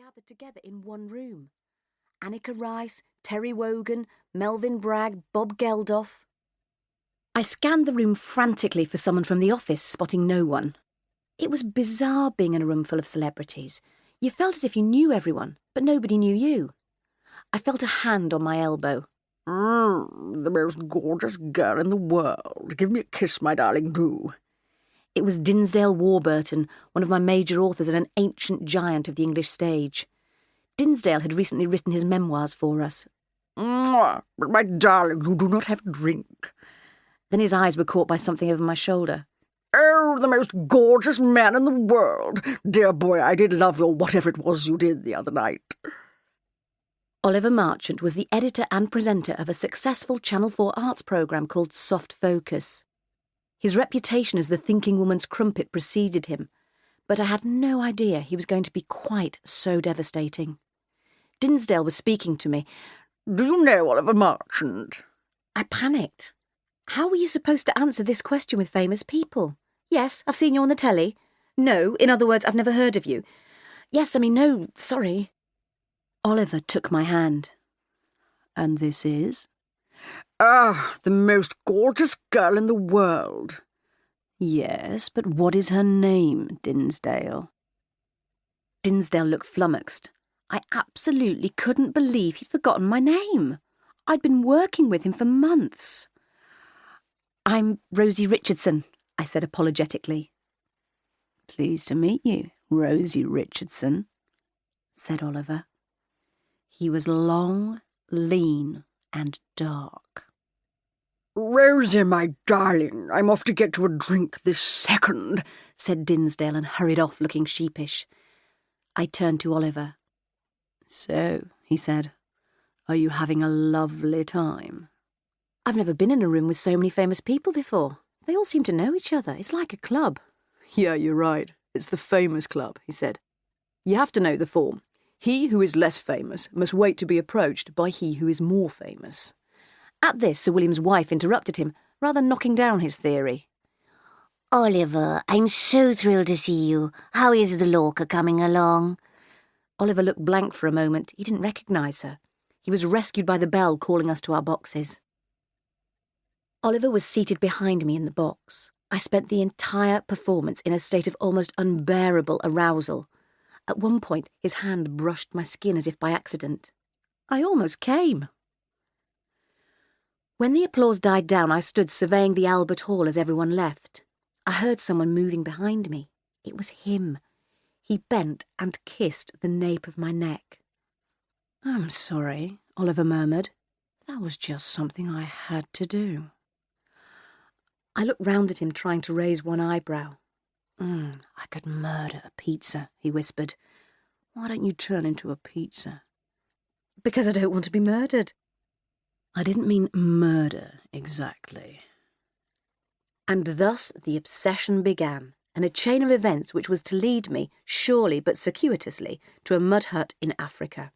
gathered together in one room. Annika Rice, Terry Wogan, Melvin Bragg, Bob Geldof. I scanned the room frantically for someone from the office, spotting no one. It was bizarre being in a room full of celebrities. You felt as if you knew everyone, but nobody knew you. I felt a hand on my elbow. The most gorgeous girl in the world. Give me a kiss, my darling, do. It was Dinsdale Warburton, one of my major authors and an ancient giant of the English stage. Dinsdale had recently written his memoirs for us. But my darling, you do not have a drink. Then his eyes were caught by something over my shoulder. Oh, the most gorgeous man in the world. Dear boy, I did love your whatever it was you did the other night. Oliver Marchant was the editor and presenter of a successful Channel 4 arts programme called Soft Focus. His reputation as the thinking woman's crumpet preceded him, but I had no idea he was going to be quite so devastating. Dinsdale was speaking to me. Do you know Oliver Marchant? I panicked. How were you supposed to answer this question with famous people? Yes, I've seen you on the telly. No, in other words, I've never heard of you. Yes, I mean, no, sorry. Oliver took my hand. And this is? The most gorgeous girl in the world. Yes, but what is her name, Dinsdale? Dinsdale looked flummoxed. I absolutely couldn't believe he'd forgotten my name. I'd been working with him for months. I'm Rosie Richardson, I said apologetically. Pleased to meet you, Rosie Richardson, said Oliver. He was long, lean, and dark. Rosie, my darling, I'm off to get you a drink this second, said Dinsdale and hurried off looking sheepish. I turned to Oliver. So, he said, are you having a lovely time? I've never been in a room with so many famous people before. They all seem to know each other. It's like a club. Yeah, you're right. It's the famous club, he said. You have to know the form. He who is less famous must wait to be approached by he who is more famous. At this, Sir William's wife interrupted him, rather knocking down his theory. Oliver, I'm so thrilled to see you. How is the Lorca coming along? Oliver looked blank for a moment. He didn't recognise her. He was rescued by the bell calling us to our boxes. Oliver was seated behind me in the box. I spent the entire performance in a state of almost unbearable arousal. At one point, his hand brushed my skin as if by accident. I almost came. When the applause died down, I stood surveying the Albert Hall as everyone left. I heard someone moving behind me. It was him. He bent and kissed the nape of my neck. I'm sorry, Oliver murmured. That was just something I had to do. I looked round at him, trying to raise one eyebrow. I could murder a pizza, he whispered. Why don't you turn into a pizza? Because I don't want to be murdered. I didn't mean murder, exactly. And thus the obsession began, and a chain of events which was to lead me, surely but circuitously, to a mud hut in Africa.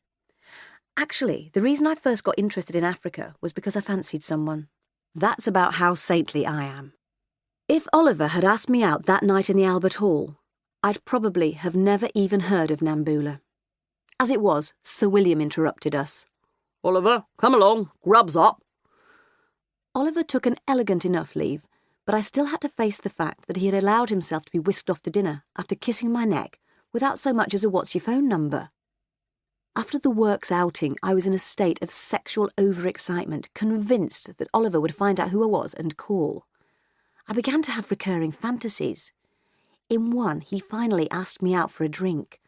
Actually, the reason I first got interested in Africa was because I fancied someone. That's about how saintly I am. If Oliver had asked me out that night in the Albert Hall, I'd probably have never even heard of Nambula. As it was, Sir William interrupted us. Oliver, come along, grub's up. Oliver took an elegant enough leave, but I still had to face the fact that he had allowed himself to be whisked off to dinner after kissing my neck without so much as a what's your phone number. After the works outing, I was in a state of sexual overexcitement, convinced that Oliver would find out who I was and call. I began to have recurring fantasies. In one, he finally asked me out for a drink.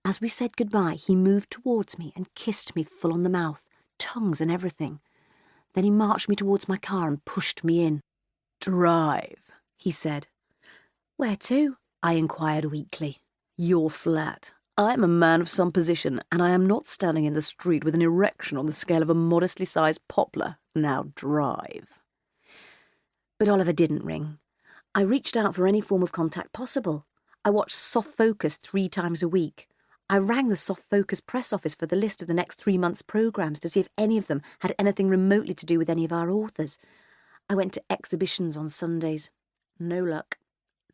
As we said goodbye, he moved towards me and kissed me full on the mouth, tongues and everything. Then he marched me towards my car and pushed me in. Drive, he said. Where to? I inquired weakly. Your flat. I am a man of some position, and I am not standing in the street with an erection on the scale of a modestly sized poplar. Now drive. But Oliver didn't ring. I reached out for any form of contact possible. I watched Soft Focus 3 times a week. I rang the Soft Focus press office for the list of the next 3 months' programmes to see if any of them had anything remotely to do with any of our authors. I went to exhibitions on Sundays. No luck.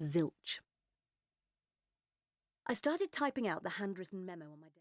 Zilch. I started typing out the handwritten memo on my desk.